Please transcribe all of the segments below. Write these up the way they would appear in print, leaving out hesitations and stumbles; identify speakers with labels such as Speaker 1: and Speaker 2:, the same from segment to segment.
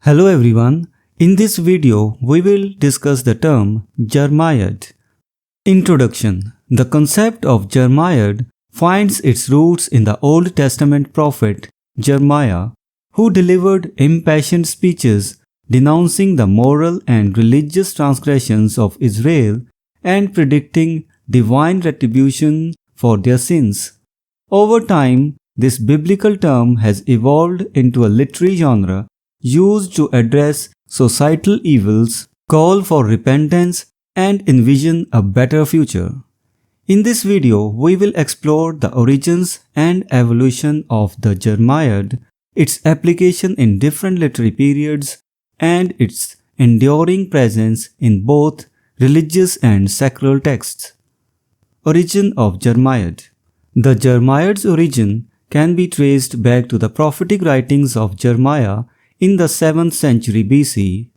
Speaker 1: Hello everyone, in this video we will discuss the term Jeremiad. Introduction. The concept of Jeremiad finds its roots in the Old Testament prophet Jeremiah, who delivered impassioned speeches denouncing the moral and religious transgressions of Israel and predicting divine retribution for their sins. Over time, this biblical term has evolved into a literary genre used to address societal evils, call for repentance, and envision a better future. In this video, we will explore the origins and evolution of the Jeremiad, its application in different literary periods, and its enduring presence in both religious and secular texts. Origin of Jeremiad. The Jeremiad's origin can be traced back to the prophetic writings of Jeremiah in the 7th century BC.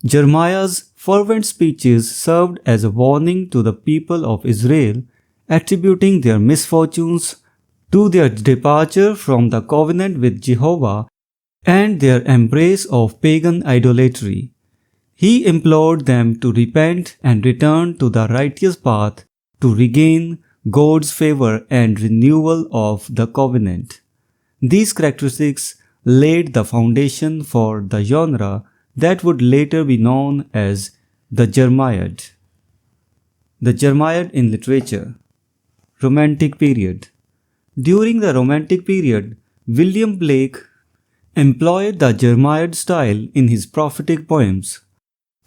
Speaker 1: Jeremiah's fervent speeches served as a warning to the people of Israel, attributing their misfortunes to their departure from the covenant with Jehovah and their embrace of pagan idolatry. He implored them to repent and return to the righteous path to regain God's favor and renewal of the covenant. These characteristics laid the foundation for the genre that would later be known as the Jeremiad. The Jeremiad in literature. Romantic period. During the Romantic period, William Blake employed the Jeremiad style in his prophetic poems.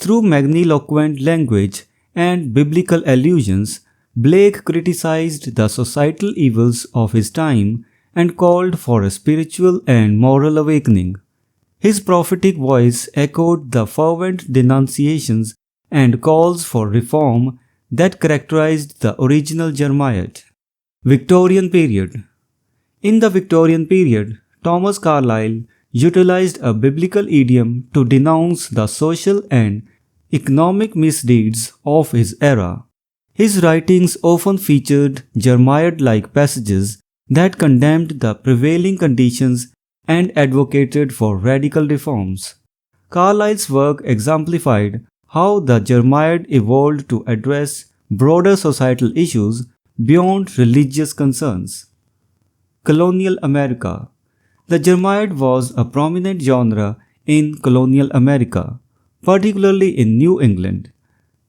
Speaker 1: Through magniloquent language and biblical allusions, Blake criticized the societal evils of his time and called for a spiritual and moral awakening. His prophetic voice echoed the fervent denunciations and calls for reform that characterized the original Jeremiad. Victorian period. In the Victorian period, Thomas Carlyle utilized a biblical idiom to denounce the social and economic misdeeds of his era. His writings often featured Jeremiad-like passages that condemned the prevailing conditions and advocated for radical reforms. Carlyle's work exemplified how the Jeremiad evolved to address broader societal issues beyond religious concerns. Colonial America. The Jeremiad was a prominent genre in colonial America, particularly in New England.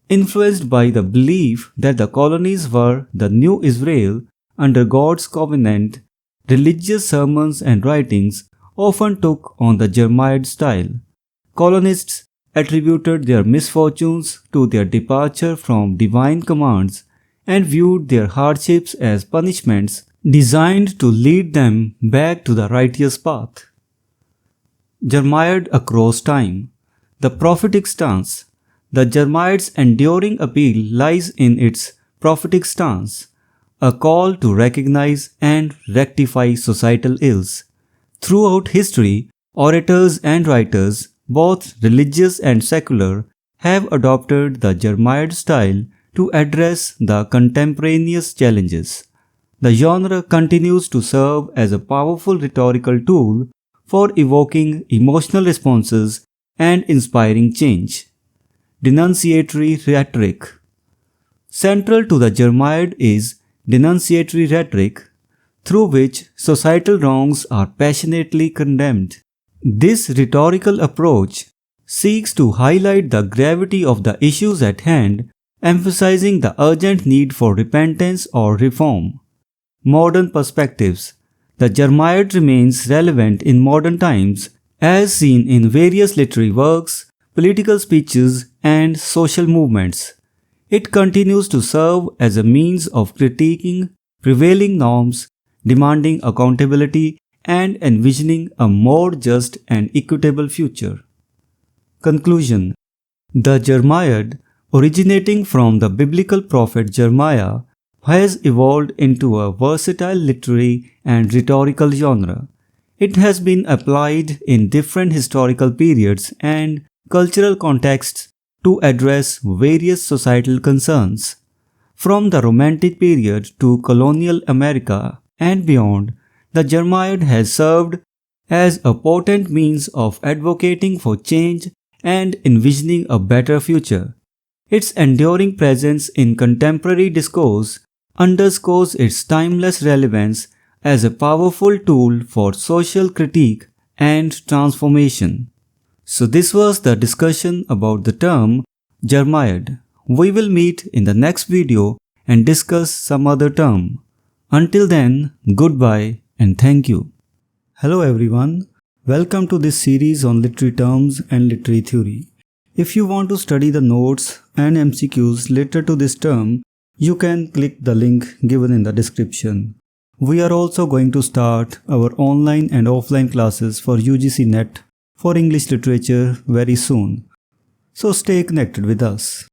Speaker 1: Influenced by the belief that the colonies were the new Israel under God's covenant, religious sermons and writings often took on the Jeremiad style. Colonists attributed their misfortunes to their departure from divine commands and viewed their hardships as punishments designed to lead them back to the righteous path. Jeremiad across time. The prophetic stance. The Jeremiad's enduring appeal lies in its prophetic stance, a call to recognize and rectify societal ills. Throughout history, orators and writers, both religious and secular, have adopted the Jeremiad style to address the contemporaneous challenges. The genre continues to serve as a powerful rhetorical tool for evoking emotional responses and inspiring change. Denunciatory rhetoric. Central to the Jeremiad is denunciatory rhetoric, through which societal wrongs are passionately condemned. This rhetorical approach seeks to highlight the gravity of the issues at hand, emphasizing the urgent need for repentance or reform. Modern perspectives. The Jeremiad remains relevant in modern times, as seen in various literary works, political speeches, and social movements. It continues to serve as a means of critiquing prevailing norms, demanding accountability, and envisioning a more just and equitable future. Conclusion. The Jeremiad, originating from the biblical prophet Jeremiah, has evolved into a versatile literary and rhetorical genre. It has been applied in different historical periods and cultural contexts to address various societal concerns. From the Romantic period to colonial America and beyond, the Jeremiad has served as a potent means of advocating for change and envisioning a better future. Its enduring presence in contemporary discourse underscores its timeless relevance as a powerful tool for social critique and transformation. So this was the discussion about the term Jeremiad. We will meet in the next video and discuss some other term. Until then, goodbye and thank you. Hello everyone, welcome to this series on literary terms and literary theory. If you want to study the notes and MCQs related to this term, you can click the link given in the description. We are also going to start our online and offline classes for UGC NET for English literature very soon. So stay connected with us.